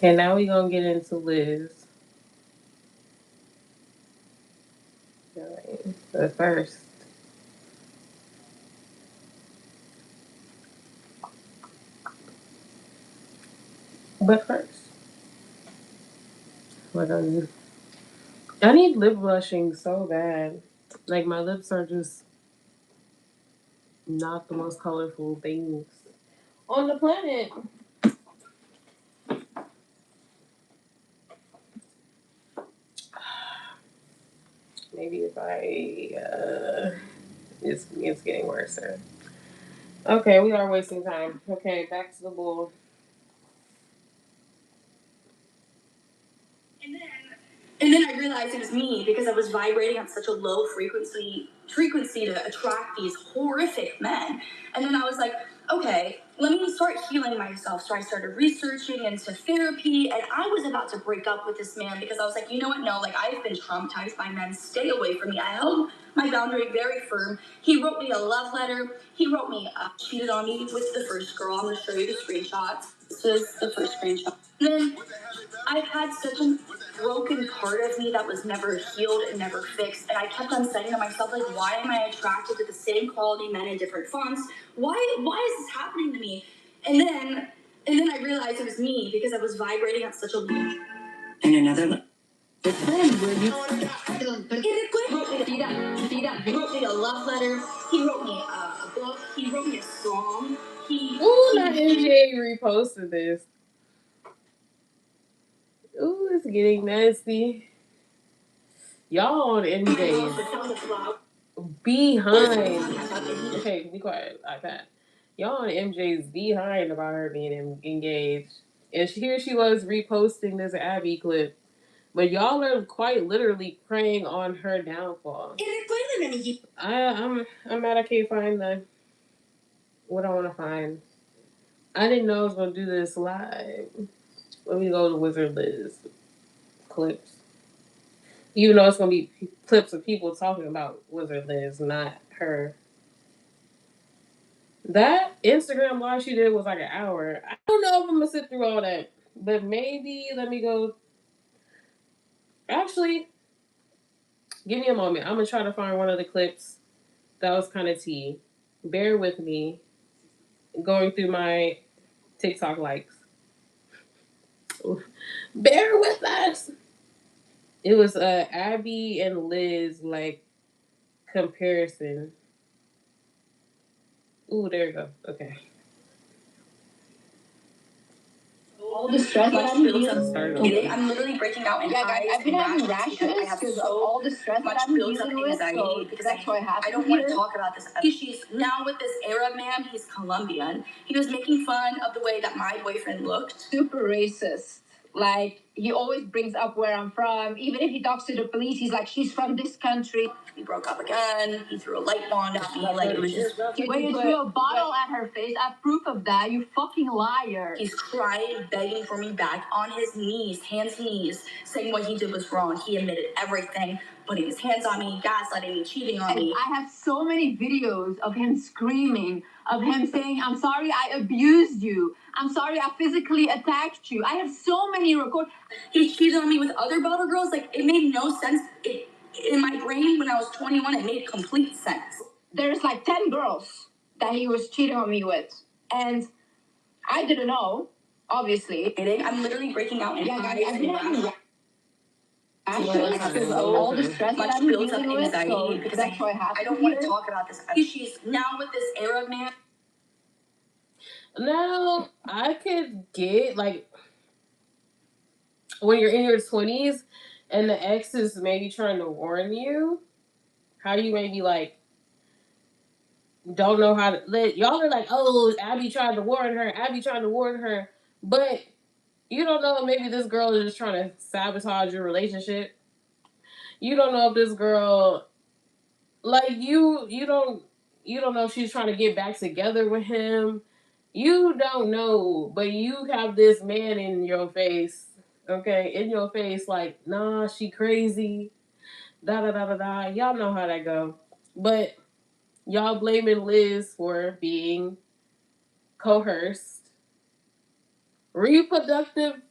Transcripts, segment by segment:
Okay, now we gonna get into Liz. Alright, but first, but first, what I need? I need lip blushing so bad. Like my lips are just not the most colorful things on the planet. Maybe if it's getting worse. Okay, we are wasting time. Okay, back to the bull. And then I realized it was me because I was vibrating on such a low frequency to attract these horrific men. And then I was like, okay, let me start healing myself. So I started researching into therapy, and I was about to break up with this man because I was like, you know what? No, like I've been traumatized by men. Stay away from me. I held my boundary very firm. He wrote me a love letter. He wrote me cheated on me with the first girl. I'm gonna show you the screenshots. This is the first screenshot. And then I had such a broken part of me that was never healed and never fixed. And I kept on saying to myself, like, why am I attracted to the same quality men in different fonts? Why is this happening to me? And then I realized it was me because I was vibrating at such a low. And another he wrote me a love letter. He wrote me a book. He wrote me a song. Ooh, that MJ reposted this. Ooh, it's getting nasty. Y'all on MJ's behind. Okay, be quiet, iPad. Y'all on MJ's behind about her being engaged. And here she was reposting this Abby clip. But y'all are quite literally preying on her downfall. I'm mad I can't find the what I want to find. I didn't know I was gonna do this live. Let me go to Wizard Liz clips. Even though it's gonna be clips of people talking about Wizard Liz, not her. That Instagram live she did was like an hour. I don't know if I'm gonna sit through all that, but maybe let me go. Actually, give me a moment. I'm gonna try to find one of the clips that was kind of tea. Bear with me. Going through my TikTok likes. Bear with us. It was Abby and Liz like comparison. Ooh, there you go. Okay. All the stress that I'm dealing, I'm literally breaking out in eyes. I've been having rashes because of all the stress that I'm dealing with. So because that's why I don't want to talk about this. She's now with this Arab man. He's Colombian. He was making fun of the way that my boyfriend looked. Super racist. Like he always brings up where I'm from. Even if he talks to the police, he's like, "She's from this country." We broke up again. He threw a light wand at me. Like it was just. When you threw a bottle at her face, I have proof of that. You fucking liar. He's crying, begging for me back on his knees, hands and knees, saying what he did was wrong. He admitted everything, putting his hands on me, gaslighting me, cheating on me. I have so many videos of him screaming, of him saying, "I'm sorry I abused you. I'm sorry I physically attacked you." I have so many records. He cheated on me with other bottle girls. Like, it made no sense. In my brain, when I was 21, it made complete sense. There's like 10 girls that he was cheating on me with. And I didn't know, obviously. I'm literally breaking out in eyes and all the stress that I'm dealing with, so because I don't want to talk about this. She's now with this Arab man. Now I could get like when you're in your 20s and the ex is maybe trying to warn you, how you maybe like don't know how to let y'all are like, oh, Abby tried to warn her, Abby tried to warn her, but you don't know maybe this girl is just trying to sabotage your relationship. You don't know if this girl like you don't know if she's trying to get back together with him. You don't know, but you have this man in your face, okay, in your face, like, nah, she crazy, da da da da da. Y'all know how that go. But y'all blaming Liz for being coerced, reproductive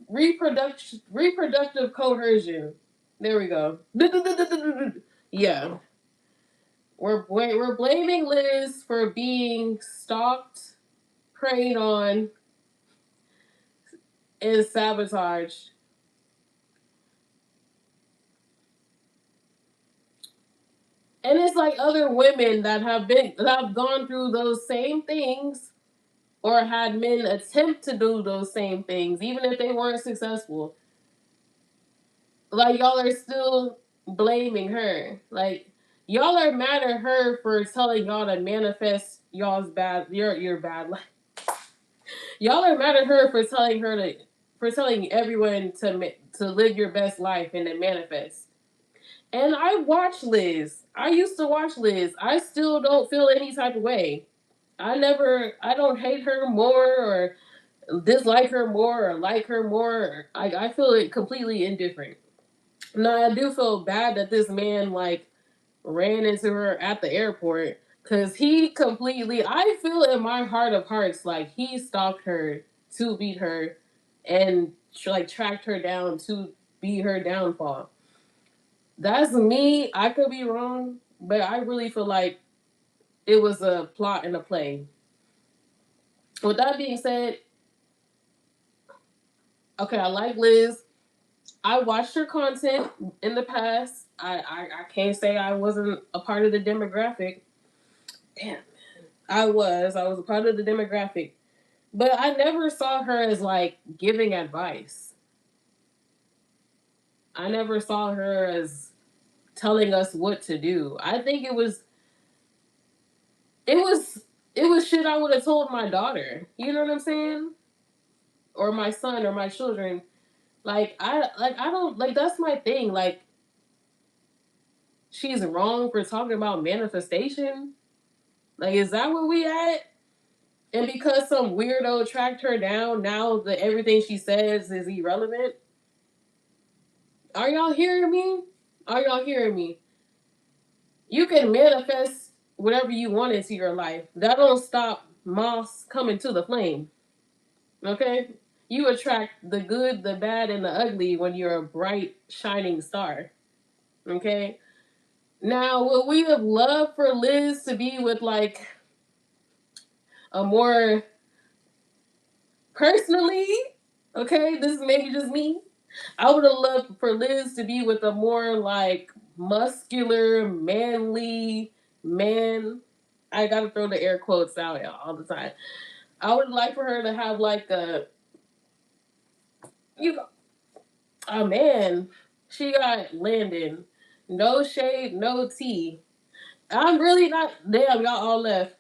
coercion. There we go. Yeah. We're blaming Liz for being stalked, preyed on, and sabotaged. And it's like other women that have gone through those same things or had men attempt to do those same things, even if they weren't successful. Like y'all are still blaming her. Like y'all are mad at her for telling y'all to manifest y'all's bad your bad life. Y'all are mad at her for telling everyone to live your best life and to manifest. And I watch Liz. I used to watch Liz. I still don't feel any type of way. I don't hate her more or dislike her more or like her more. I feel it completely indifferent. Now I do feel bad that this man like ran into her at the airport because he completely. I feel in my heart of hearts like he stalked her to beat her, and like tracked her down to be her downfall. That's me. I could be wrong, but I really feel like it was a plot and a play. With that being said, okay, I like Liz. I watched her content in the past. I can't say I wasn't a part of the demographic. Damn, I was a part of the demographic, but I never saw her as like giving advice. I never saw her as telling us what to do. I think it was it was shit I would have told my daughter. You know what I'm saying? Or my son or my children. I don't like that's my thing. Like she's wrong for talking about manifestation. Like is that where we at? And because some weirdo tracked her down, now the everything she says is irrelevant. Are y'all hearing me? Are y'all hearing me? You can manifest whatever you want into your life. That don't stop moss coming to the flame. Okay? You attract the good, the bad, and the ugly when you're a bright, shining star. Okay? Now, would we have loved for Liz to be with like a more personally, okay, this is maybe just me. I would have loved for Liz to be with a more like muscular, manly man. I gotta throw the air quotes out all the time. I would like for her to have like you know, a man. She got Landon. No shade, no tea. I'm really not. Damn, y'all all left.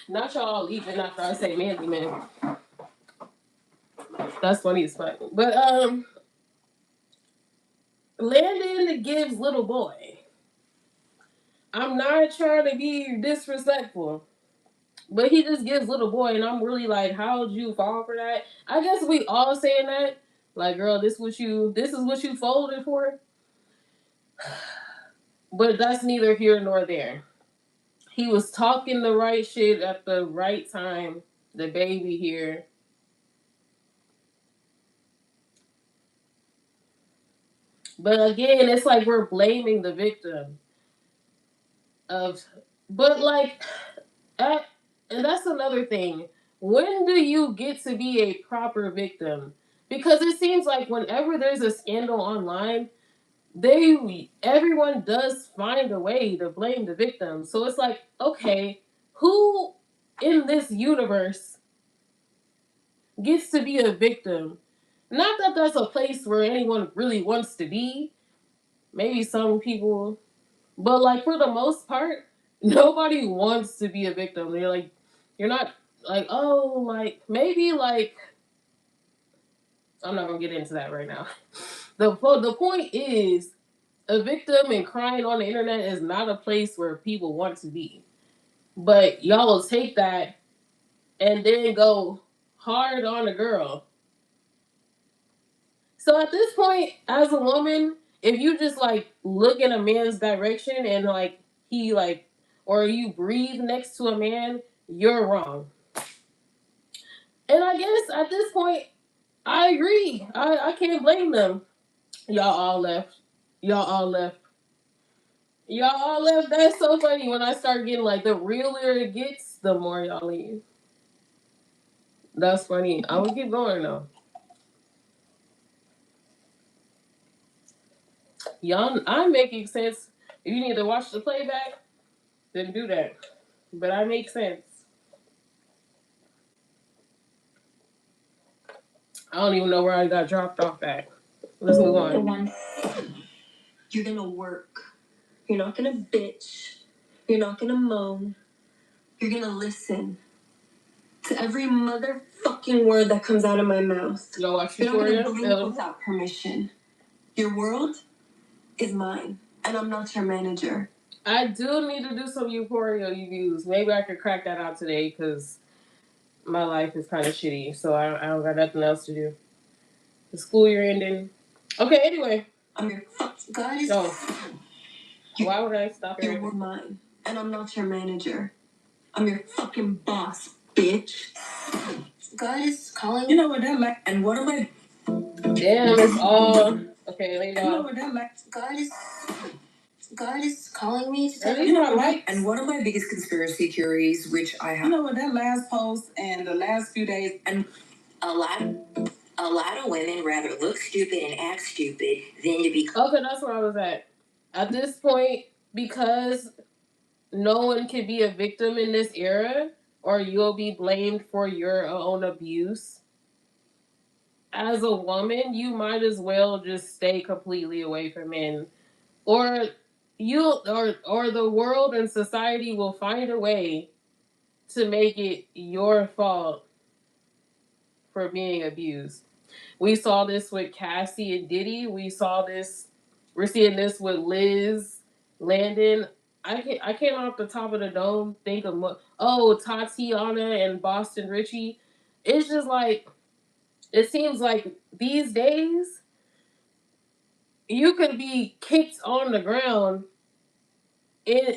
Not y'all leaving after I say manly man. That's funny as fuck. But Landon gives little boy. I'm not trying to be disrespectful, but he just gives little boy, and I'm really like, how'd you fall for that? I guess we all saying that. Like, girl, this is what you folded for. But that's neither here nor there. He was talking the right shit at the right time. The baby here. But again, it's like we're blaming the victim of, but like, at, and that's another thing. When do you get to be a proper victim? Because it seems like whenever there's a scandal online, everyone does find a way to blame the victim. So it's like, okay, who in this universe gets to be a victim? Not that that's a place where anyone really wants to be. Maybe some people, but like for the most part, nobody wants to be a victim. They're like, you're not like, oh, like maybe like I'm not gonna get into that right now. The point is, a victim and crying on the internet is not a place where people want to be. But y'all will take that and then go hard on a girl. So at this point, as a woman, if you just like look in a man's direction and like he like, or you breathe next to a man, you're wrong. And I guess at this point, I agree. I can't blame them. Y'all all left. Y'all all left. Y'all all left. That's so funny when I start getting like the realer it gets, the more y'all leave. That's funny. I will keep going though. Y'all, I'm making sense. If you need to watch the playback, then do that. But I make sense. I don't even know where I got dropped off at. Let's move on. The one, you're gonna work. You're not gonna bitch. You're not gonna moan. You're gonna listen to every motherfucking word that comes out of my mouth. Y'all watch You're not Euphoria? gonna blink without permission. Your world is mine, and I'm not your manager. I do need to do some Euphoria reviews. Maybe I could crack that out today because my life is kind of shitty. So I don't got nothing else to do. The school year ending. Okay, anyway. I'm your God is. No. Why would I stop You're everything? mine, and I'm not your manager. I'm your fucking boss, bitch. God is calling. You know what that like? And what am I? Damn, it's all okay. Lay You know off. what that like? God is calling me to tell You know what? And one of my biggest conspiracy theories, which I have. You know what that last post and the last few days, and a lot of women rather look stupid and act stupid than to be. Okay, that's where I was at. At this point, because no one can be a victim in this era, or you'll be blamed for your own abuse. As a woman, you might as well just stay completely away from men, or or the world and society will find a way to make it your fault for being abused. We saw this with Cassie and Diddy. We're seeing this with Liz, Landon. I can't off the top of the dome think of Tatiana and Boston Richie. It's just like it seems like these days you could be kicked on the ground in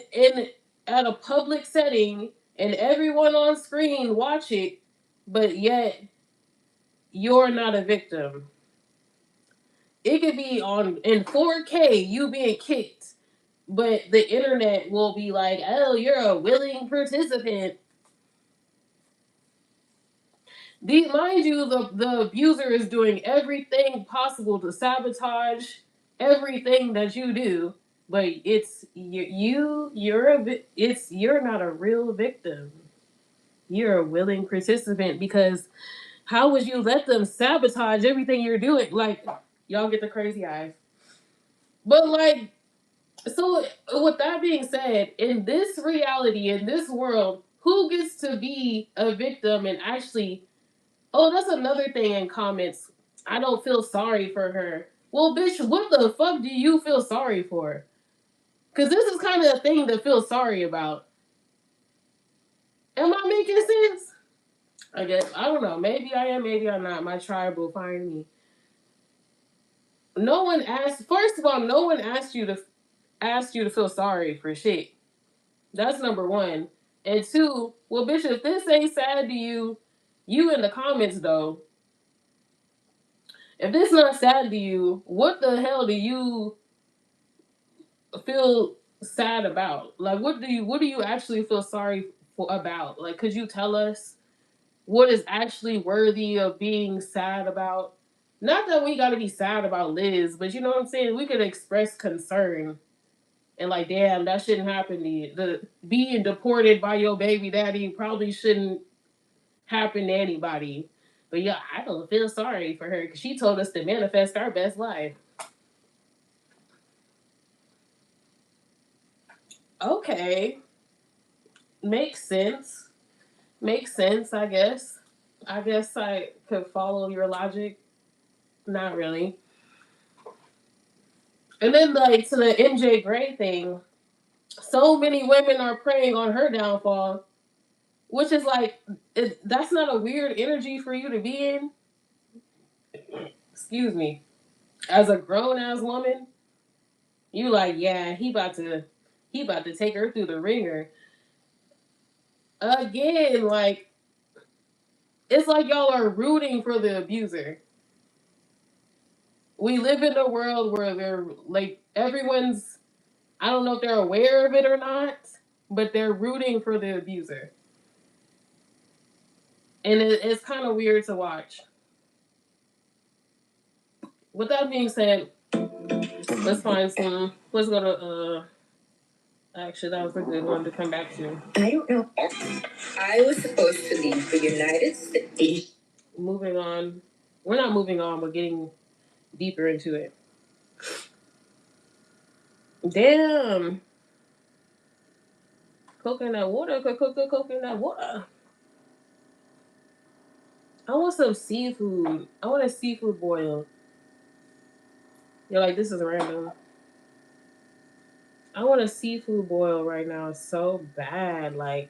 at a public setting and everyone on screen watch it, but yet you're not a victim. It could be on in 4K, you being kicked, but the internet will be like, "Oh, you're a willing participant." Mind you, the abuser is doing everything possible to sabotage everything that you do, but you're not a real victim. You're a willing participant because how would you let them sabotage everything you're doing? Like, y'all get the crazy eyes. But like, so with that being said, in this reality, in this world, who gets to be a victim and actually? Oh, that's another thing in comments. I don't feel sorry for her. Well, bitch, what the fuck do you feel sorry for? Because this is kind of a thing to feel sorry about. Am I making sense? I guess I don't know. Maybe I am. Maybe I'm not. My tribe will find me. No one asked. First of all, no one asked you to feel sorry for shit. That's number one. And two, well, bitch, if this ain't sad to you, you in the comments though. If this not sad to you, what the hell do you feel sad about? Like, what do you actually feel sorry for about? Like, could you tell us what is actually worthy of being sad about? Not that we got to be sad about Liz, but you know what I'm saying. We could express concern and like, damn, that shouldn't happen to you. The being deported by your baby daddy probably shouldn't happen to anybody. But yeah, I don't feel sorry for her because she told us to manifest our best life. Okay, makes sense. Makes sense, I guess. I guess I could follow your logic. Not really. And then, like, to the MJ Gray thing, so many women are preying on her downfall, which is like, that's not a weird energy for you to be in. Excuse me. As a grown ass woman, you like, yeah, he about to take her through the ringer. Again, like, it's like y'all are rooting for the abuser. We live in a world where they're like everyone's. I don't know if they're aware of it or not, but they're rooting for the abuser, and it's kind of weird to watch. With that being said, let's find some. Let's go to. Actually, that was a good one to come back to. I don't know. I was supposed to leave for United States. Moving on. We're not moving on. We're getting deeper into it. Damn. Coconut water. Coconut water. I want some seafood. I want a seafood boil. You're like, this is random. I want a seafood boil right now so bad. Like,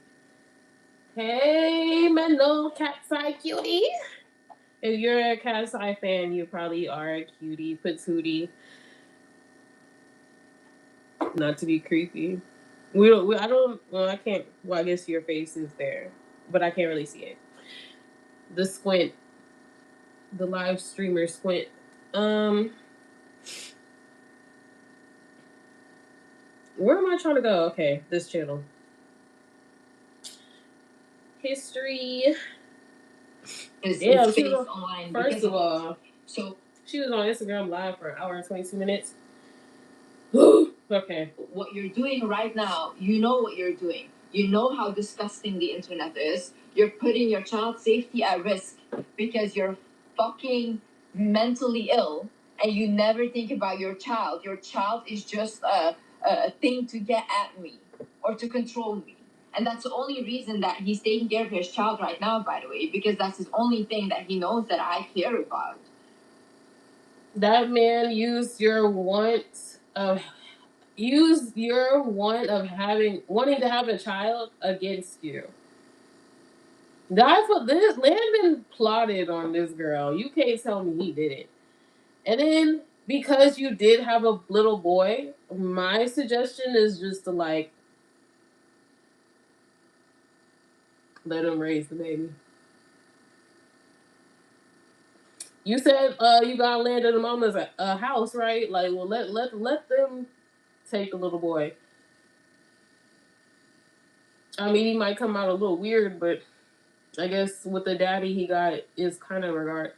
hey, my little cat's eye cutie. If you're a cat's eye fan, you probably are a cutie patootie. Not to be creepy. We don't. I don't. Well, I can't. Well, I guess your face is there, but I can't really see it. The squint. The live streamer squint. Um. Where am I trying to go? Okay, this channel. History. Yeah, she was online. First of all, so she was on Instagram Live for an hour and 22 minutes. Okay. What you're doing right now, you know what you're doing. You know how disgusting the internet is. You're putting your child's safety at risk because you're fucking mentally ill and you never think about your child. Your child is just a thing to get at me or to control me. And that's the only reason that he's taking care of his child right now, by the way, because that's his only thing that he knows that I care about. That man used your want of wanting to have a child against you. That's what this Landon plotted on this girl. You can't tell me he didn't. And then because you did have a little boy, my suggestion is just to like let him raise the baby. You said you got land in the mama's a house, right? Like, well, let them take the little boy. I mean, he might come out a little weird, but I guess with the daddy he got is kind of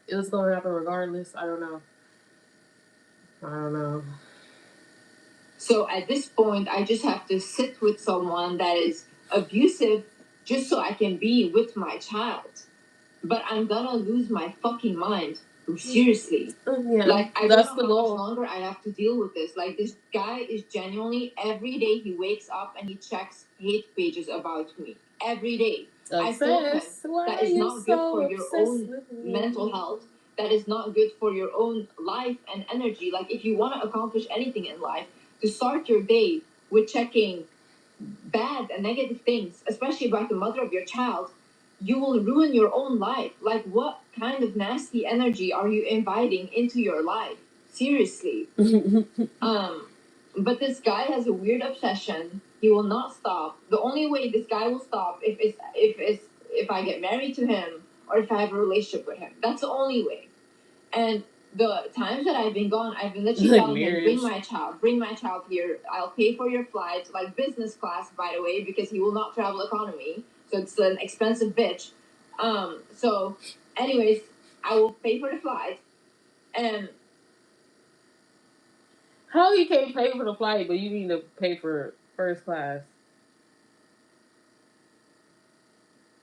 it's gonna happen regardless. I don't know. So at this point, I just have to sit with someone that is abusive just so I can be with my child. But I'm gonna lose my fucking mind. Seriously. Yeah, like, I don't know how much longer I have to deal with this. Like, this guy is genuinely, every day he wakes up and he checks hate pages about me. Every day. I told him that is not good for your own mental health. That is not good for your own life and energy. Like, if you want to accomplish anything in life, to start your day with checking bad and negative things, especially about the mother of your child, you will ruin your own life. Like, what kind of nasty energy are you inviting into your life? Seriously. But this guy has a weird obsession. He will not stop. The only way this guy will stop if I get married to him or if I have a relationship with him. That's the only way. And the times that I've been gone, I've been literally telling him, bring my child here. I'll pay for your flight, like business class, by the way, because he will not travel economy. So it's an expensive bitch. So anyways, I will pay for the flight. And how you can't pay for the flight, but you need to pay for first class?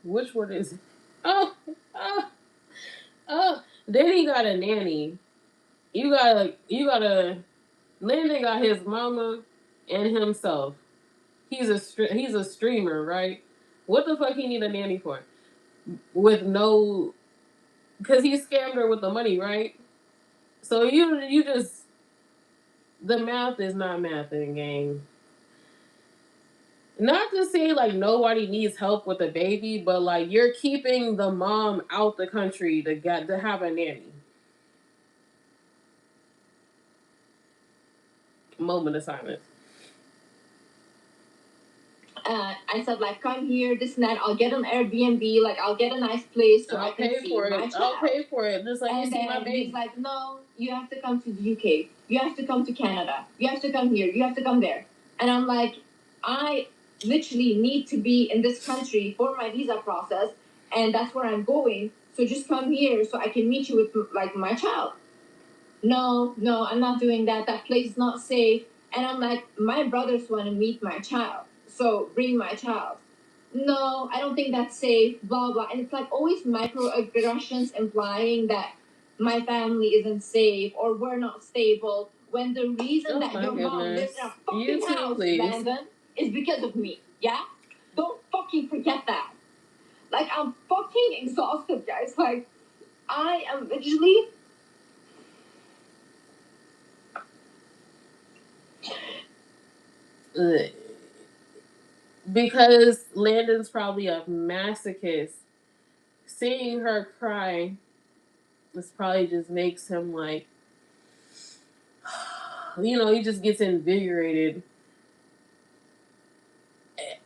Which one is it? Oh, oh, oh. Then he got a nanny. You gotta. Landon got his mama and himself. He's a streamer, right? What the fuck he need a nanny for? With no, because he scammed her with the money, right? So you just the math is not math in game. Not to say like nobody needs help with a baby, but like you're keeping the mom out the country to have a nanny. Moment of silence. I said, like, come here, this and that. I'll get an Airbnb, like, I'll get a nice place so I can see my child. I'll pay for it. Just like, you see my baby. He's like, no, you have to come to the UK. You have to come to Canada. You have to come here. You have to come there. And I'm like, I literally need to be in this country for my visa process, and that's where I'm going. So just come here so I can meet you with, like, my child. No, I'm not doing that. That place is not safe. And I'm like, my brothers want to meet my child, so bring my child. No, I don't think that's safe, blah, blah. And it's like always microaggressions implying that my family isn't safe or we're not stable, when the reason that your mom lives in a fucking house, Landon, is because of me. Yeah? Don't fucking forget that. Like, I'm fucking exhausted, guys. Like, I am literally... Because Landon's probably a masochist. Seeing her cry, this probably just makes him like, he just gets invigorated.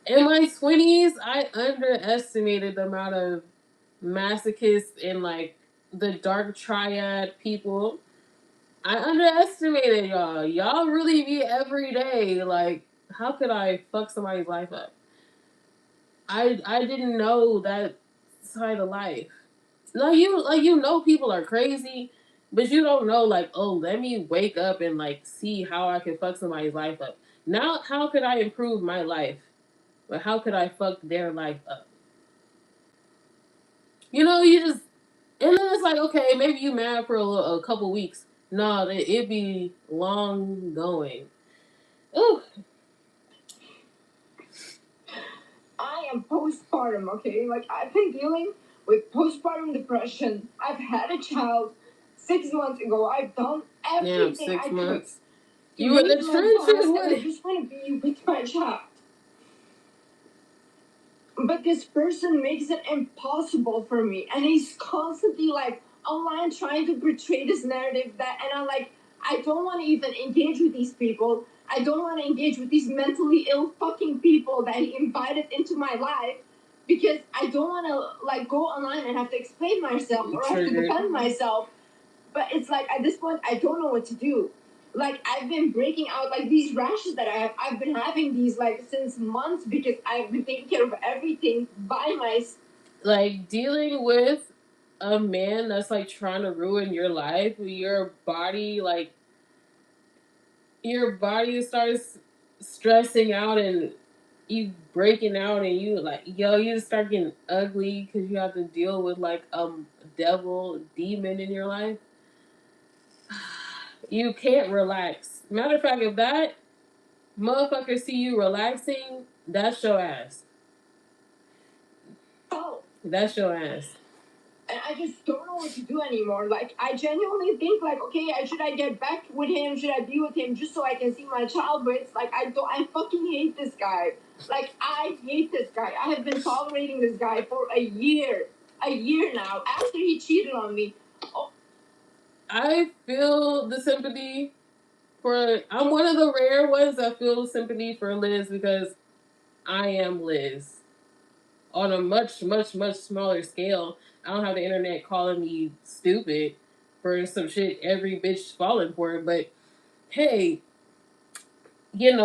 In my 20s, I underestimated the amount of masochists and like the dark triad people. I underestimated y'all. Y'all really be every day. Like, how could I fuck somebody's life up? I didn't know that side of life. No, you know people are crazy, but you don't know, like, oh, let me wake up and like see how I can fuck somebody's life up. Now, how could I improve my life? But how could I fuck their life up? You just, and then it's like, okay, maybe you mad for a couple weeks. No, it'd be long going. Ooh. I am postpartum, okay? Like, I've been dealing with postpartum depression. I've had a child 6 months ago. I've done everything 6 months. You were in the trenches with it. I just want to be with my child. But this person makes it impossible for me. And he's constantly, like, online trying to portray this narrative that, and I'm like, I don't want to even engage with these people. I don't want to engage with these mentally ill fucking people that he invited into my life, because I don't want to, like, go online and have to explain myself or have to defend myself. But it's like, at this point, I don't know what to do. Like, I've been breaking out, like, these rashes that I have. I've been having these, like, since months, because I've been taking care of everything by myself. Like, dealing with a man that's, like, trying to ruin your life, your body starts stressing out and you breaking out, and you, like, you just start getting ugly because you have to deal with, like, a demon in your life. You can't relax. Matter of fact, if that motherfucker see you relaxing, that's your ass. Oh. That's your ass. And I just don't know what to do anymore. Like, I genuinely think, like, okay, should I get back with him? Should I be with him just so I can see my child? But it's like, I fucking hate this guy. Like, I hate this guy. I have been tolerating this guy for a year. A year now. After he cheated on me. Oh. I feel the sympathy I'm one of the rare ones that feel sympathy for Liz, because I am Liz. On a much, much, much smaller scale. I don't have the internet calling me stupid for some shit every bitch falling for, but hey, let's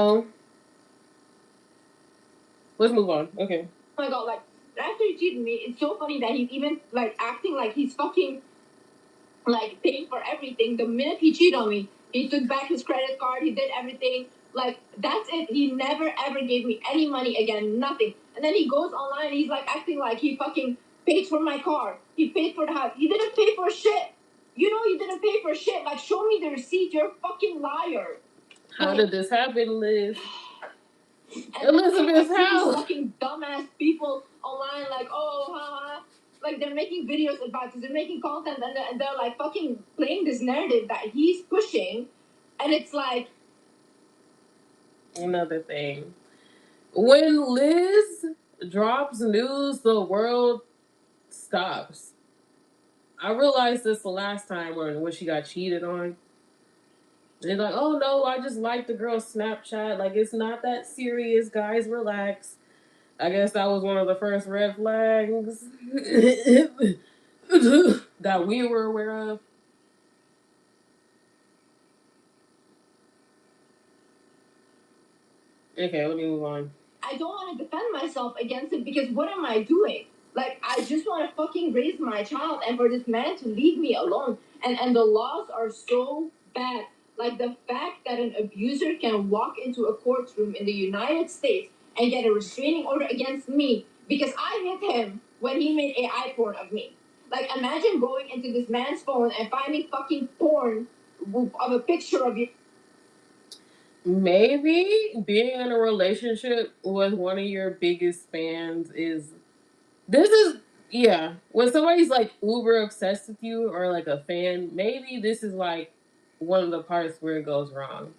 move on. Okay. Oh my god, like, after he cheated me, it's so funny that he's even, like, acting like he's fucking, like, paying for everything. The minute he cheated on me, he took back his credit card, he did everything. Like, that's it. He never ever gave me any money again, nothing. And then he goes online and he's, like, acting like he fucking paid for my car. He paid for the house. He didn't pay for shit. You know, he didn't pay for shit. Like, show me the receipt. You're a fucking liar. How did this happen, Liz? And Elizabeth's house. Fucking dumbass people online, like, oh, haha. Like, they're making videos about this, they're making content, and they're like fucking playing this narrative that he's pushing, and it's like, another thing. When Liz drops news, the world stops. I realized this the last time when she got cheated on. They're like, oh no, I just like the girl's Snapchat. Like, it's not that serious, guys, relax. I guess that was one of the first red flags that we were aware of. Okay, let me move on. I don't want to defend myself against it because what am I doing? Like, I just want to fucking raise my child and for this man to leave me alone. And the laws are so bad. Like, the fact that an abuser can walk into a courtroom in the United States and get a restraining order against me because I hit him when he made AI porn of me. Like, imagine going into this man's phone and finding fucking porn of a picture of you. Maybe being in a relationship with one of your biggest fans is yeah, when somebody's like uber obsessed with you or like a fan, maybe this is like one of the parts where it goes wrong.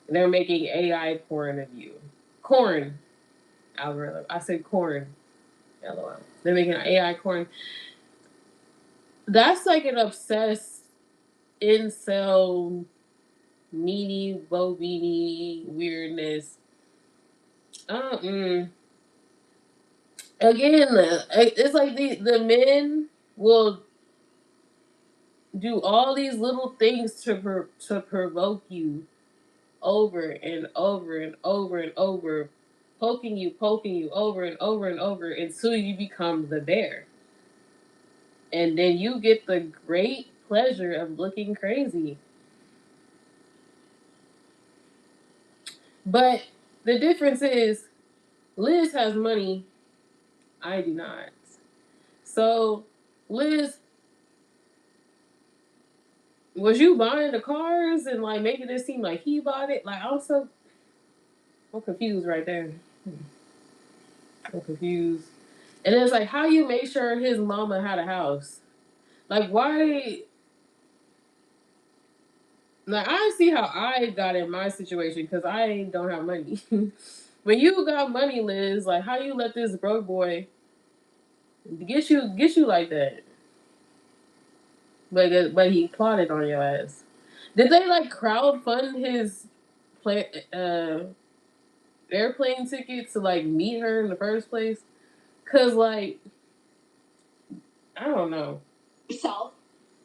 They're making AI porn of you. Corn algorithm. I said corn. LOL. They're making AI corn. That's like an obsessed incel meanie bobini weirdness. Again, it's like the men will do all these little things to provoke you over and over and over and over, poking you over and over and over until you become the bear, and then you get the great pleasure of looking crazy. But the difference is, Liz has money, I do not. So, Liz, was you buying the cars and like making it seem like he bought it? Like I'm confused right there. I'm confused. And it's like, how you make sure his mama had a house? Like, why? Like, I see how I got in my situation because I don't have money. When you got money, Liz, like, how you let this broke boy get you like that? But he plotted on your ass. Did they like crowd fund his play airplane ticket to like meet her in the first place? Cause like, I don't know. Yourself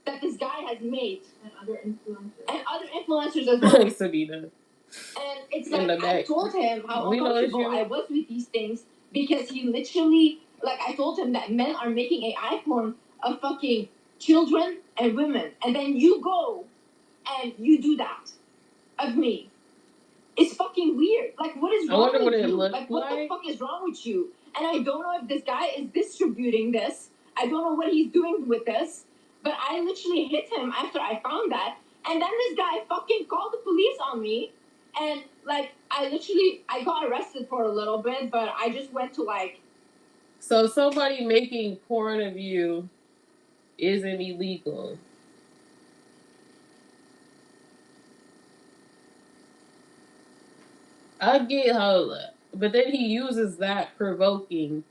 that this guy has made and other influencers as well. Sabina. And it's like I told him how uncomfortable I was with these things because he literally, like, I told him that men are making AI porn of fucking children and women, and then you go and you do that of me. It's fucking weird. Like, what is wrong with you? Like, what the fuck is wrong with you? And I don't know if this guy is distributing this. I don't know what he's doing with this. But I literally hit him after I found that. And then this guy fucking called the police on me. And, like, I got arrested for a little bit, but I just went to, like... So somebody making porn of you isn't illegal. I get how, but then he uses that provoking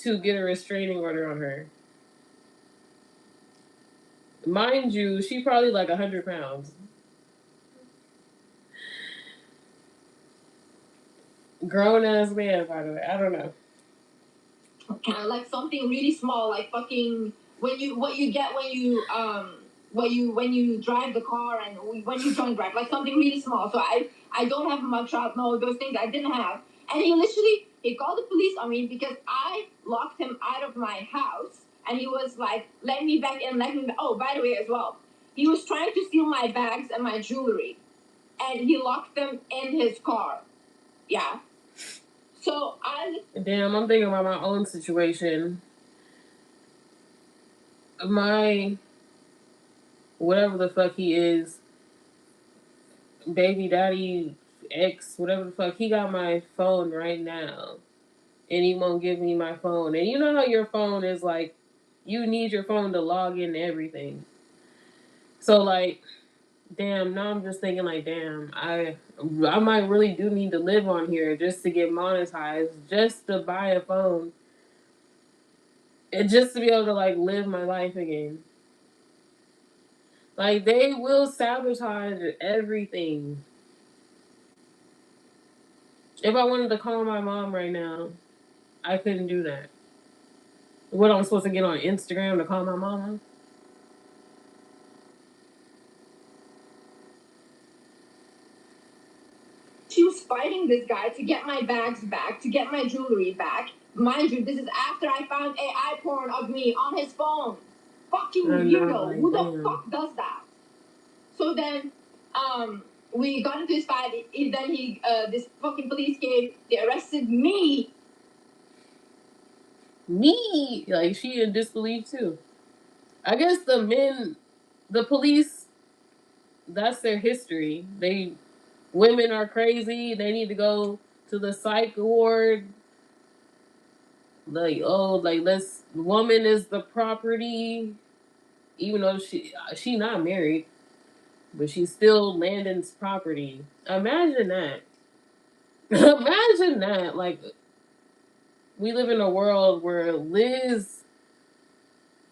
to get a restraining order on her. Mind you, she probably like 100 pounds. Grown ass man, by the way. I don't know. Like something really small, like fucking what you get when you drive the car and when you drunk drive, like something really small. So I don't have a mugshot, no, those things I didn't have. And he called the police on me because I locked him out of my house, and he was like, let me back in, let me back. Oh, by the way, as well, he was trying to steal my bags and my jewelry, and he locked them in his car. Yeah. So Damn, I'm thinking about my own situation. My whatever the fuck he is, baby daddy, ex, whatever the fuck, he got my phone right now. And he won't give me my phone. And you know how your phone is like, you need your phone to log in to everything. So like, damn, now I'm just thinking like, damn, I might really do need to live on here just to get monetized, just to buy a phone. And just to be able to like live my life again. Like, they will sabotage everything. If I wanted to call my mom right now, I couldn't do that. What, I'm supposed to get on Instagram to call my mama? She was fighting this guy to get my bags back, to get my jewelry back. Mind you, this is after I found AI porn of me on his phone. Fucking weirdo. Like, who the fuck does that? So then, we got into this fight. Then this fucking police came. They arrested me. Me? Like, she in disbelief too. I guess the police, that's their history. Women are crazy. They need to go to the psych ward. Like, oh, like, woman is the property, even though she not married, but she's still Landon's property. Imagine that. Imagine that. Like, we live in a world where Liz,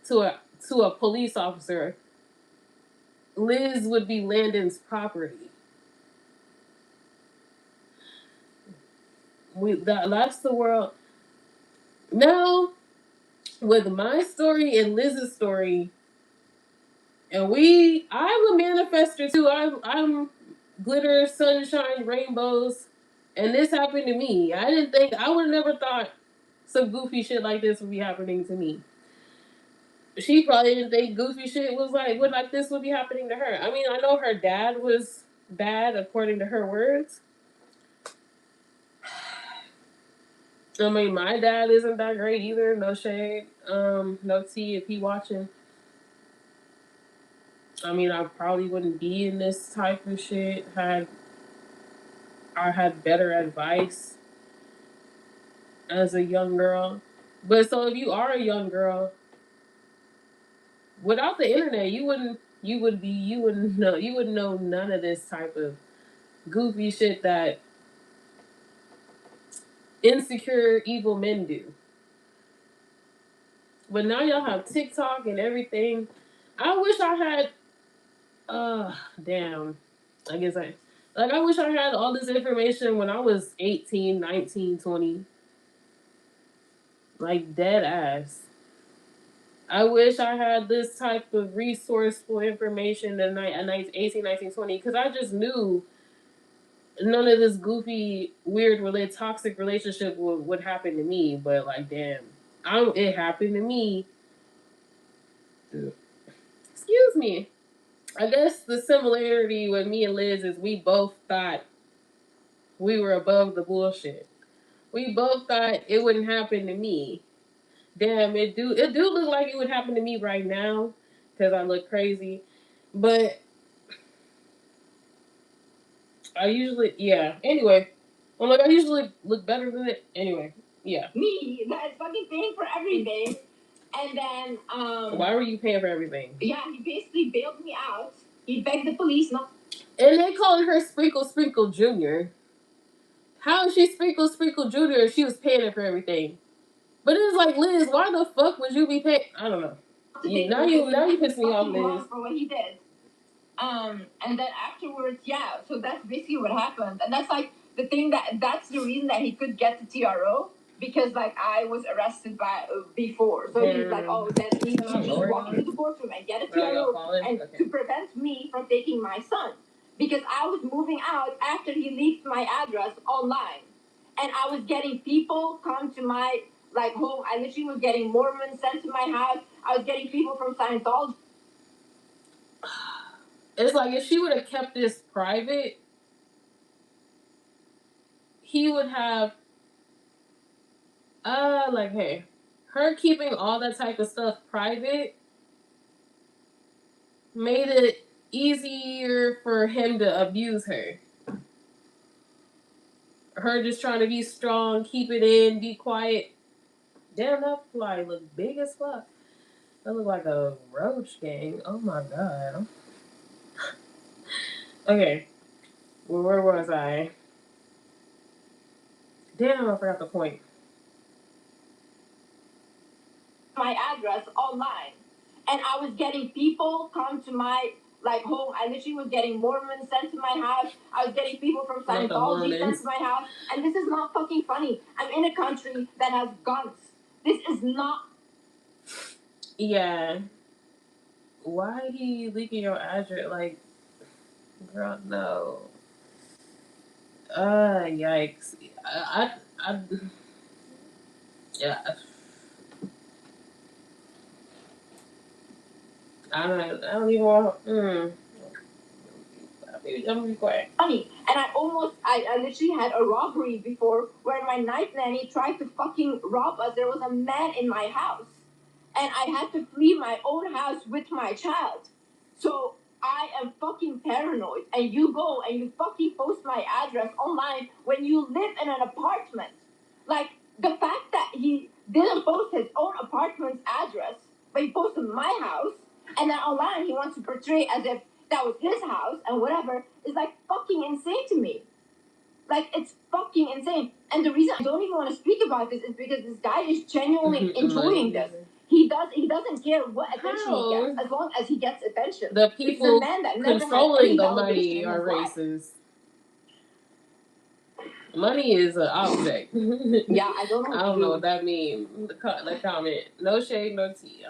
to a police officer, Liz would be Landon's property. That's the world. Now, with my story and Liz's story, and I'm a manifester too. I'm glitter, sunshine, rainbows, and this happened to me. I would have never thought some goofy shit like this would be happening to me. She probably didn't think goofy shit would like this would be happening to her. I mean, I know her dad was bad according to her words. I mean, my dad isn't that great either. No shade. No tea if he watching. I mean, I probably wouldn't be in this type of shit had I had better advice as a young girl. But so if you are a young girl, without the internet, you wouldn't know none of this type of goofy shit that insecure evil men do. But now y'all have TikTok and everything. I wish I had damn. I wish I had all this information when I was 18, 19, 20. Like, dead ass. I wish I had this type of resourceful information at 18, 19, 20, because I just knew none of this goofy, weird, toxic relationship would happen to me. But, like, damn. It happened to me. Excuse me. I guess the similarity with me and Liz is we both thought we were above the bullshit. We both thought it wouldn't happen to me. Damn, it do look like it would happen to me right now because I look crazy. But I usually, yeah. Anyway, I usually look better than it. Anyway, yeah. Me, that is fucking paying for everything. And then, why were you paying for everything? Yeah, he basically bailed me out. He begged the police not. And they calling her Sprinkle Sprinkle Jr. How is she Sprinkle Sprinkle Jr. if she was paying for everything? But it's like, Liz, why the fuck would you be paying? I don't know. Now you piss me off, Liz. For what he did. And then afterwards, yeah. So that's basically what happened, and that's like the thing that's the reason that he could get the TRO, because like I was arrested before. So he's like, oh, then he should just walk into the courtroom and get a TRO, and to prevent me from taking my son, because I was moving out after he leaked my address online, and I was getting people come to my home. I literally was getting Mormons sent to my house. I was getting people from Scientology. It's like if she would have kept this private, he would have hey, her keeping all that type of stuff private made it easier for him to abuse her. Her just trying to be strong, keep it in, be quiet. Damn, that fly look big as fuck. That look like a roach gang. Oh my god. Okay. Well, where was I? Damn, I forgot the point. My address online, and I was getting people come to my like home. I literally was getting Mormons sent to my house. I was getting people from Scientology sent to my house. And this is not fucking funny. I'm in a country that has guns. This is not. Yeah. Why are you leaking your address? Like, girl, no. Yikes. Yeah. I don't even want. I'm gonna be quiet. Funny. And I literally had a robbery before where my night nanny tried to fucking rob us. There was a man in my house. And I had to flee my own house with my child. So I am fucking paranoid. And you go and you fucking post my address online when you live in an apartment. Like, the fact that he didn't post his own apartment's address, but he posted my house, and then online he wants to portray as if that was his house and whatever, is like fucking insane to me. Like, it's fucking insane. And the reason I don't even want to speak about this is because this guy is genuinely enjoying this. He doesn't care what attention he gets, as long as he gets attention. The people controlling the money are racist. Money is an object. Yeah, I don't know what that means. The comment. No shade, no tea.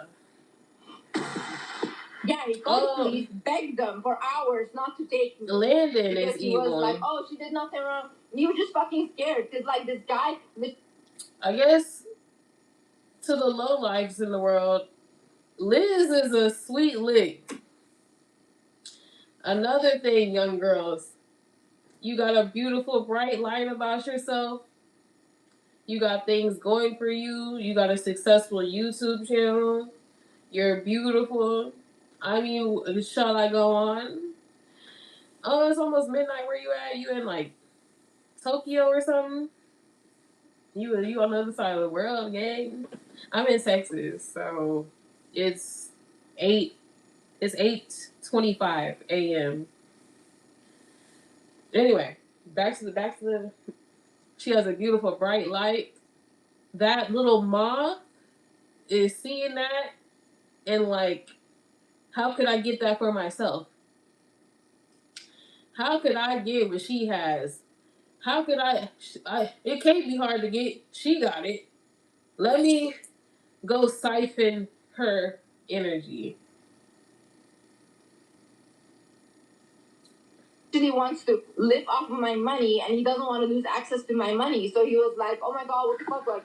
Yeah, he called the police, begged them for hours not to take me. Landon is he evil. Was like, oh, she did nothing wrong. And he was just fucking scared because, like, this guy. I guess to the lowlifes in the world, Liz is a sweet lick. Another thing, young girls, you got a beautiful, bright light about yourself. You got things going for you. You got a successful YouTube channel. You're beautiful. I mean, shall I go on? Oh, it's almost midnight. Where you at? You in like Tokyo or something? You on the other side of the world, gang? I'm in Texas, so it's 8:25 a.m. Anyway, back to the. She has a beautiful bright light. That little moth is seeing that and like, how could I get that for myself? How could I get what she has? How could I? It can't be hard to get. She got it. Let me go siphon her energy. He wants to live off of my money and he doesn't want to lose access to my money. So he was like, oh my god, what the fuck? Like,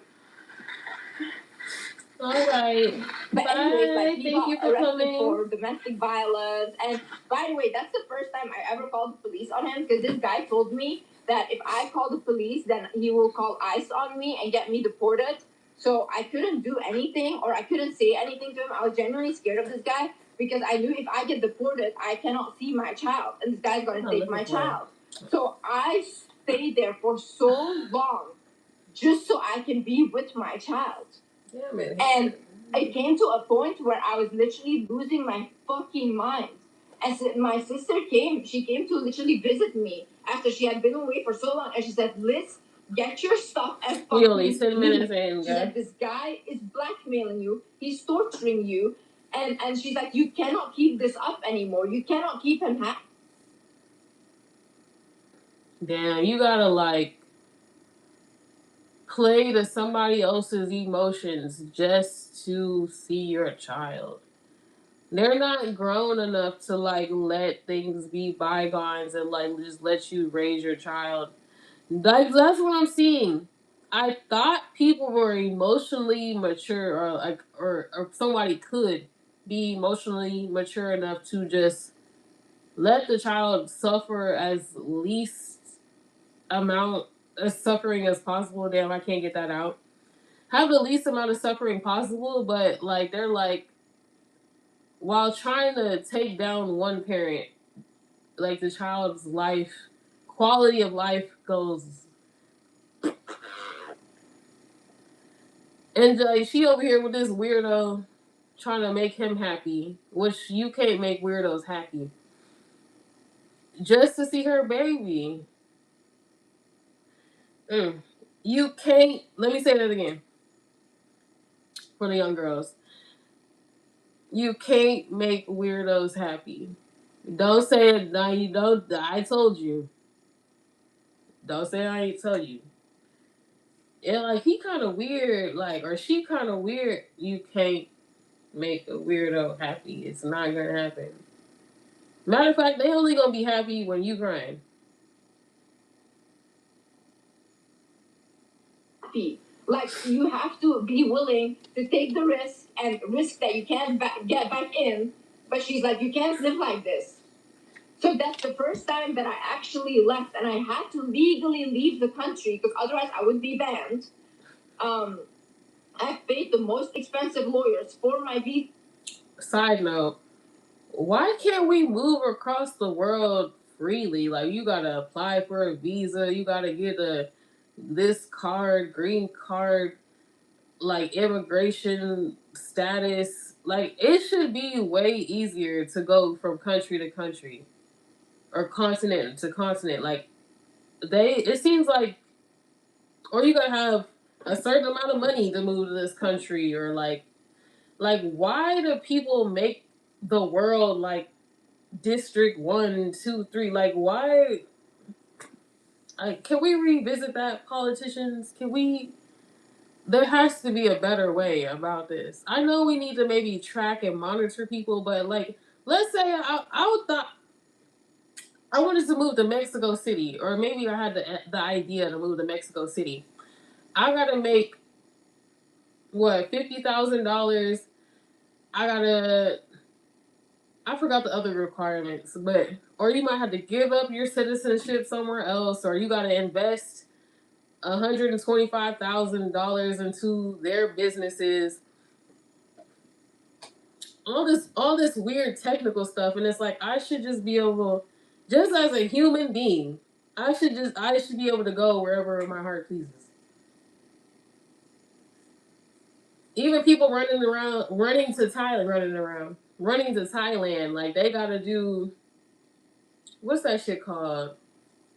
all right. But bye. Anyways, like, he Thank got you for arrested coming. for domestic violence. And by the way, that's the first time I ever called the police on him because this guy told me that if I call the police, then he will call ICE on me and get me deported. So I couldn't do anything or I couldn't say anything to him. I was genuinely scared of this guy because I knew if I get deported, I cannot see my child. And this guy's going to take my child. So I stayed there for so long just so I can be with my child. Yeah, man. And it came to a point where I was literally losing my fucking mind. As my sister came, she came to literally visit me after she had been away for so long, and she said, "Liz, get your stuff and fucking we only 10 minutes in. She said, "This guy is blackmailing you. He's torturing you." And she's like, "You cannot keep this up anymore. You cannot keep him happy." Damn, you gotta like play to somebody else's emotions just to see your child. They're not grown enough to like let things be bygones and like just let you raise your child. That's what I'm seeing. I thought people were emotionally mature or like or somebody could be emotionally mature enough to just let the child suffer as least amount of suffering as possible. Damn, I can't get that out. Have the least amount of suffering possible, but like they're like while trying to take down one parent, like the child's life quality of life goes. And like she over here with this weirdo trying to make him happy, which you can't make weirdos happy. Just to see her baby. You can't. Let me say that again for the young girls. You can't make weirdos happy. Don't say it. No, you don't. I told you. Don't say I ain't tell you. And like he kind of weird, like or she kind of weird. You can't make a weirdo happy. It's not gonna happen. Matter of fact, they only gonna be happy when you crying. Like you have to be willing to take the risk and risk that you can't get back in. But she's like, you can't live like this. So that's the first time that I actually left, and I had to legally leave the country because otherwise I would be banned. I paid the most expensive lawyers for my visa. Side note: why can't we move across the world freely? Like you gotta apply for a visa, you gotta get a this card, green card, like immigration status. Like it should be way easier to go from country to country or continent to continent. Like it seems like, or you gotta have a certain amount of money to move to this country, or like why do people make the world like District 1, 2, 3? Like why? Can we revisit that, politicians? Can we? There has to be a better way about this. I know we need to maybe track and monitor people, but like, let's say I thought I wanted to move to Mexico City, or maybe I had the idea to move to Mexico City. I gotta make what $50,000. I gotta. I forgot the other requirements, but or you might have to give up your citizenship somewhere else, or you gotta invest $125,000 into their businesses. All this weird technical stuff, and it's like I should just be able, just as a human being, I should be able to go wherever my heart pleases. Even people running to Thailand, like they gotta do what's that shit called?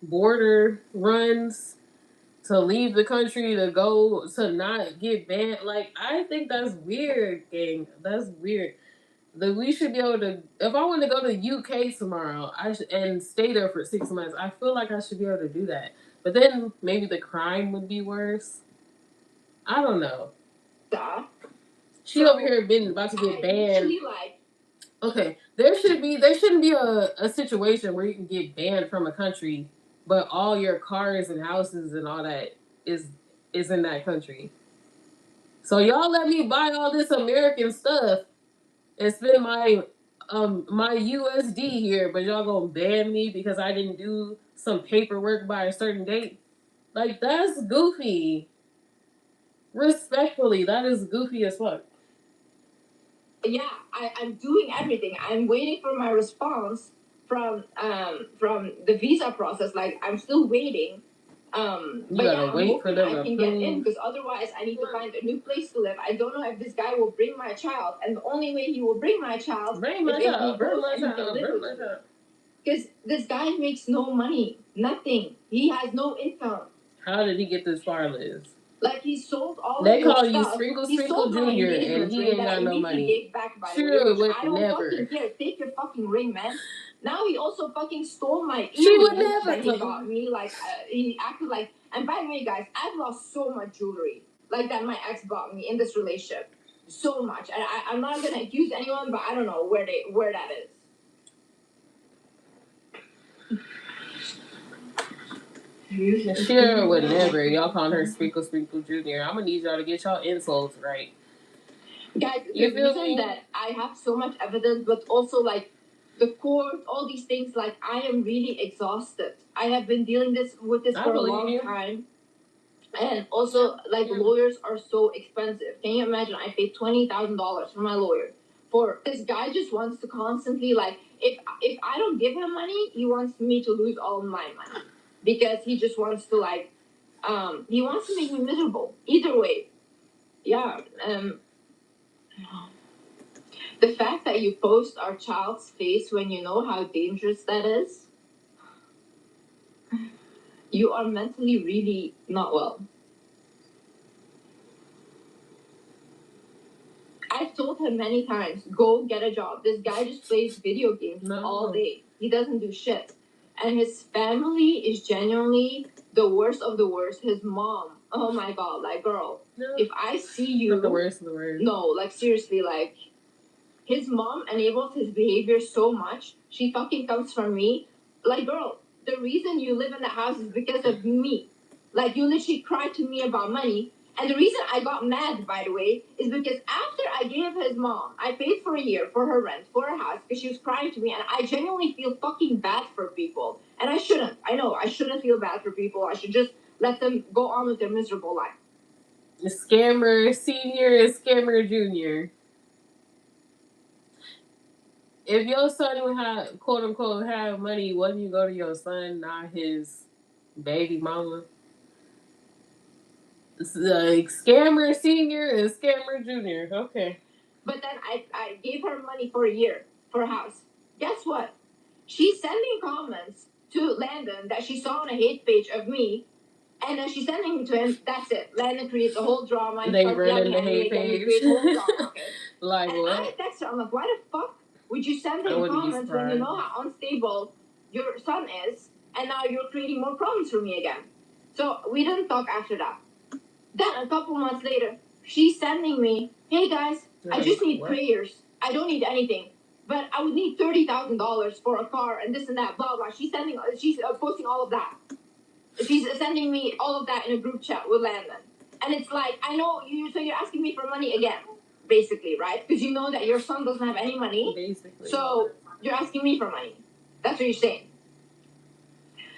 Border runs to leave the country to go to not get banned. Like I think that's weird, gang. That's weird. That we should be able to. If I want to go to UK tomorrow, and stay there for 6 months. I feel like I should be able to do that. But then maybe the crime would be worse. I don't know. She over here been about to get banned. Okay, there shouldn't be a situation where you can get banned from a country, but all your cars and houses and all that is is in that country. So y'all let me buy all this American stuff and spend my USD here, but y'all gonna ban me because I didn't do some paperwork by a certain date? Like that's goofy. Respectfully, that is goofy as fuck. Yeah, I'm doing everything. I'm waiting for my response from the visa process. Like I'm still waiting. You gotta wait for them to approve. Get in because otherwise I need to find a new place to live. I don't know if this guy will bring my child, and the only way he will bring my child bring my child. Because this guy makes no money, nothing. He has no income. How did he get this far, Liz? Like he sold all. They call you Sprinkle Sprinkle Junior, and he ain't got no money. Sure, would never. Here, take your fucking ring, man. Now he also fucking stole my earrings. She would never. That he got me. Like he acted like. And by the way, guys, I've lost so much jewelry like that my ex bought me in this relationship. So much, and I'm not gonna accuse anyone, but I don't know where that is. Sure would never. Y'all calling her Sprinkle Sprinkle Junior. I'm gonna need y'all to get y'all insults right. Guys, you the reason that I have so much evidence, but also like the court, all these things, like I am really exhausted. I have been dealing with this for a long time. And also, like lawyers are so expensive. Can you imagine? I paid $20,000 for my lawyer. For this guy just wants to constantly like if I don't give him money, he wants me to lose all my money because he just wants to like he wants to make me miserable. Either way, yeah. The fact that you post our child's face when you know how dangerous that is, you are mentally really not well. I've told him many times, go get a job. This guy just plays video games all day. He doesn't do shit. And his family is genuinely the worst of the worst. His mom, oh my god, like, girl, if I see you, the worst of the worst. No, like, seriously, like, his mom enables his behavior so much. She fucking comes from me. Like, girl, the reason you live in the house is because of me. Like, you literally cried to me about money. And the reason I got mad, by the way, is because after I gave his mom, I paid for a year for her rent, for her house, because she was crying to me, and I genuinely feel fucking bad for people. And I shouldn't. I know, I shouldn't feel bad for people. I should just let them go on with their miserable life. Scammer senior and scammer junior. If your son would have, quote unquote, have money, wouldn't you go to your son, not his baby mama? Like scammer senior and scammer junior. Okay. But then I gave her money for a year for a house. Guess what? She's sending comments to Landon that she saw on a hate page of me, and then she's sending them to him. That's it. Landon creates a whole drama. And they run in the hate page. Drama, okay? Like and what? I text her. I'm like, why the fuck would you send him comments when you know how unstable your son is, and now you're creating more problems for me again? So we didn't talk after that. Then a couple months later, she's sending me, hey guys, I just need prayers. I don't need anything. But I would need $30,000 for a car and this and that, blah, blah. She's posting all of that. She's sending me all of that in a group chat with Landon. And it's like, I know so you're asking me for money again, basically, right? Because you know that your son doesn't have any money. Basically. So you're asking me for money. That's what you're saying.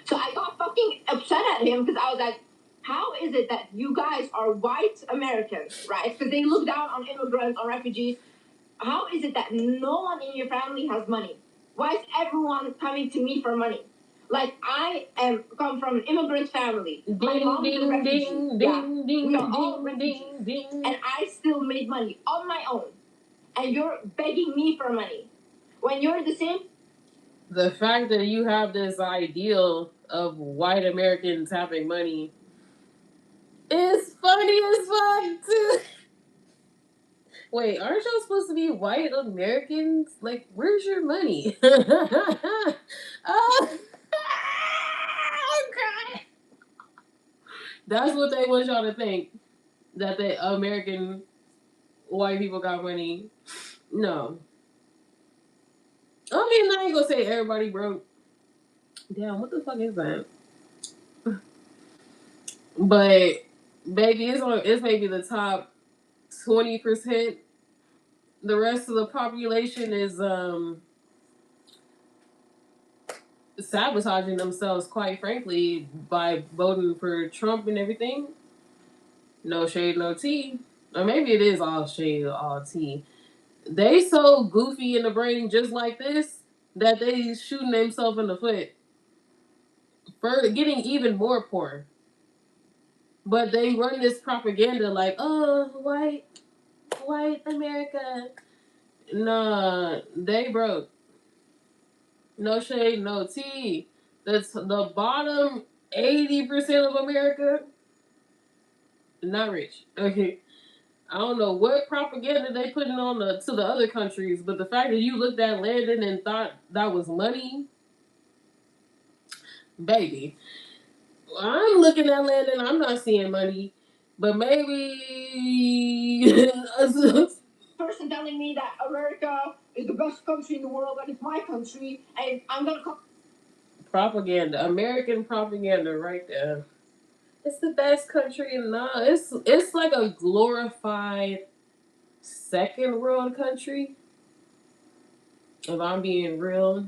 So I got fucking upset at him because I was like, how is it that you guys are white Americans, right? Because they look down on immigrants, on refugees. How is it that no one in your family has money? Why is everyone coming to me for money? Like, I come from an immigrant family. My mom is a refugee. We are all refugees. And I still made money on my own. And you're begging me for money. When you're the same. The fact that you have this ideal of white Americans having money is funny as fuck, too. Wait, aren't y'all supposed to be white Americans? Like, where's your money? Oh, God. That's what they want y'all to think. That the American white people got money. No. I mean, I ain't gonna say everybody broke. Damn, what the fuck is that? But, baby, it's maybe the top 20%. The rest of the population is sabotaging themselves, quite frankly, by voting for Trump and everything. No shade, no tea. Or maybe it is all shade, all tea. They so goofy in the brain just like this that they shooting themselves in the foot for getting even more poor. But they run this propaganda like, oh, white America. Nah, they broke. No shade, no tea. That's the bottom 80% of America. Not rich. Okay. I don't know what propaganda they putting on to the other countries, but the fact that you looked at Landon and thought that was money, baby. I'm looking at Landon. I'm not seeing money, but maybe person telling me that America is the best country in the world and it's my country, and I'm gonna come. Propaganda, American propaganda, right there. It's the best country in the. It's like a glorified second world country. If I'm being real,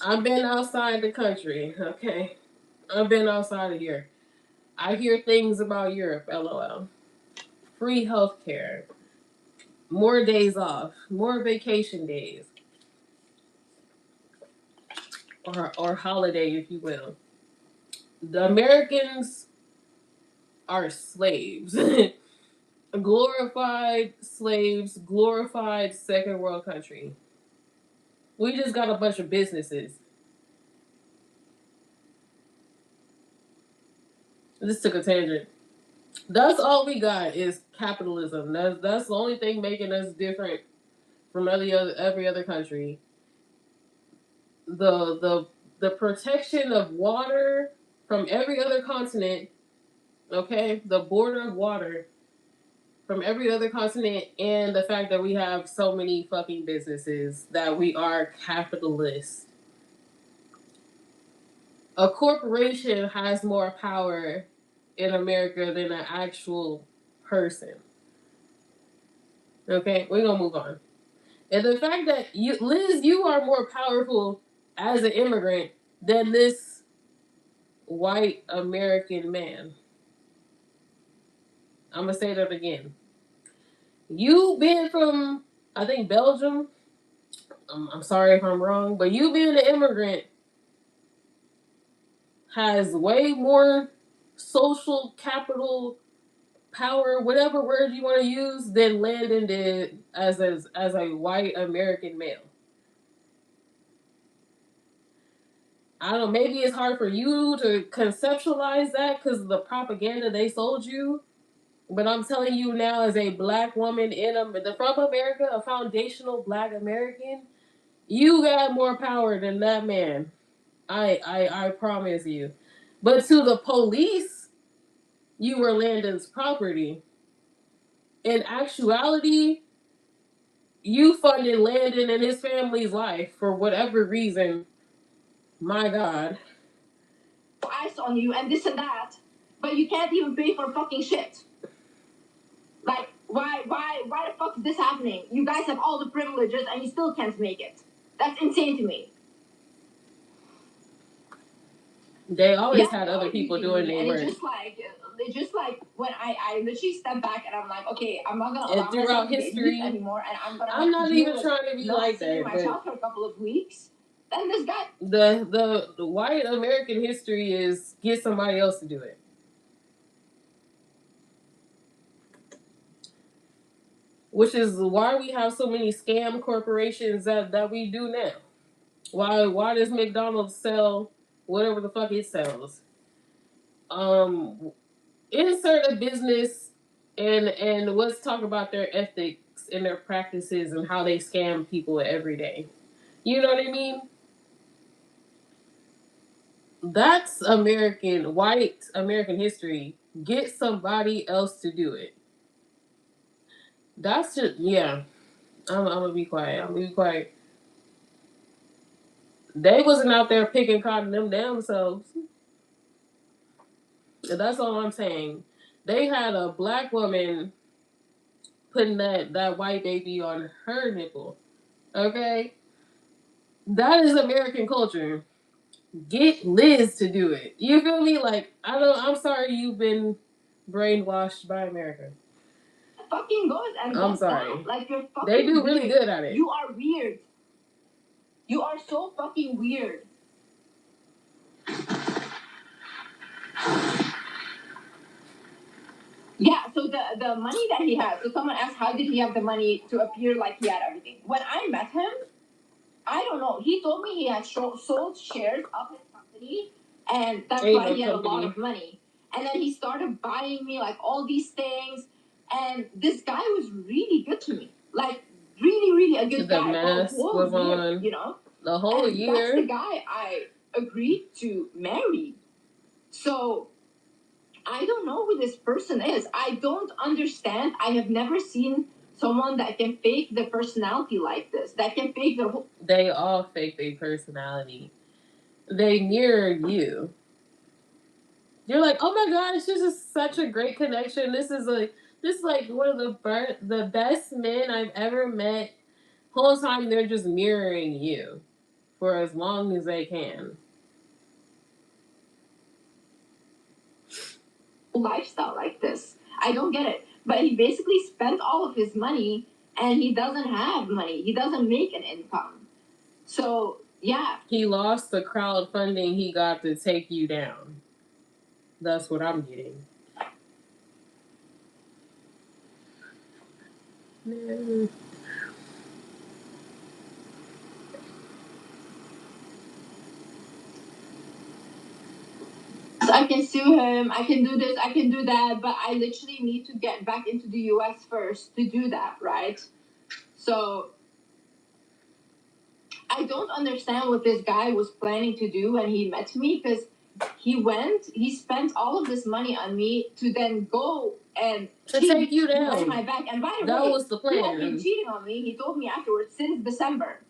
I've been outside the country. Okay, I've been outside of here. I hear things about Europe. LOL. Free healthcare, more days off, more vacation days, or holiday, if you will. The Americans are slaves. Glorified slaves, glorified second world country. We just got a bunch of businesses. This took a tangent. That's all we got is capitalism. That's the only thing making us different from every other country. The protection of water from every other continent. Okay, the border of water from every other continent, and the fact that we have so many fucking businesses, that we are capitalists. A corporation has more power in America than an actual person. Okay, we're gonna move on. And the fact that you, Liz, you are more powerful as an immigrant than this white American man. I'm gonna say that again. You being from, I think, Belgium. I'm sorry if I'm wrong, but you being an immigrant has way more social capital power, whatever word you want to use, than Landon did as a white American male. I don't know, maybe it's hard for you to conceptualize that because of the propaganda they sold you. But I'm telling you now, as a black woman from America, a foundational black American, you got more power than that man. I promise you. But to the police, you were Landon's property. In actuality, you funded Landon and his family's life for whatever reason. My God. Eyes on you and this and that, but you can't even pay for fucking shit. Like, why the fuck is this happening? You guys have all the privileges and you still can't make it. That's insane to me. They always had other people doing their work. It's just like when I literally step back and I'm like, okay, I'm not gonna allow throughout myself to history get anymore, and I'm not even trying to be like that. My child for a couple of weeks. Then this guy. The white American history is get somebody else to do it. Which is why we have so many scam corporations that we do now. Why does McDonald's sell whatever the fuck it sells? Insert a business and let's talk about their ethics and their practices and how they scam people every day. You know what I mean? That's white American history. Get somebody else to do it. That's just, yeah. I'm gonna be quiet. I'm gonna be quiet. They wasn't out there picking cotton them themselves. That's all I'm saying. They had a black woman putting that white baby on her nipple. Okay? That is American culture. Get Liz to do it. You feel me? Like, I'm sorry you've been brainwashed by America. Fucking goes and I'm sorry. Down. Like, you're fucking They do really weird. good at it. You are weird. You are so fucking weird. Yeah, so the money that he has. So someone asked, how did he have the money to appear like he had everything? When I met him, I don't know. He told me he had sold shares of his company, and that's why he had a lot of money. And then he started buying me like all these things, and this guy was really good to me. Like, really, really a good guy. The mask was on, you know? The whole year. That's the guy I agreed to marry. So I don't know who this person is. I don't understand. I have never seen someone that can fake their personality like this. That can fake their whole. They all fake their personality. They mirror you. You're like, oh my god, this is such a great connection. This is like one of the best men I've ever met. Whole time they're just mirroring you for as long as they can. Lifestyle like this. I don't get it. But he basically spent all of his money and he doesn't have money. He doesn't make an income. So, yeah. He lost the crowdfunding he got to take you down. That's what I'm getting. I can sue him, I can do this, I can do that, but I literally need to get back into the US first to do that, right? So I don't understand what this guy was planning to do when he met me, because he spent all of this money on me to then go and take you down behind my back. And by the that way, was the plan. he had been cheating on me. He told me afterwards since December.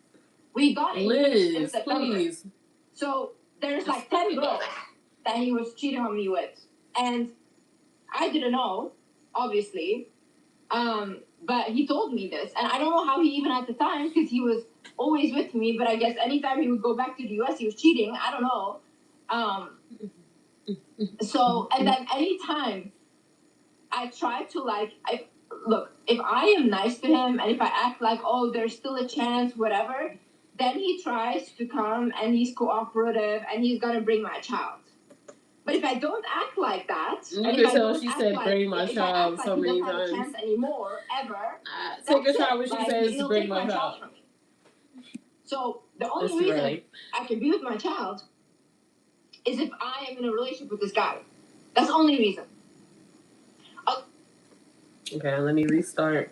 We got engaged in September. Please. So there's like 10 girls that he was cheating on me with, and I didn't know, obviously. But he told me this, and I don't know how he even had the time, because he was always with me. But I guess anytime he would go back to the US, he was cheating. I don't know. So, and then anytime I try to look, if I am nice to him and if I act like, oh, there's still a chance, whatever, then he tries to come and he's cooperative and he's gonna bring my child. But if I don't act like that, you can tell she said bring my child so many times. He doesn't have a chance anymore, ever. Take a shot when she says bring my child. So the only reason I can be with my child is if I am in a relationship with this guy. That's the only reason. Okay, let me restart.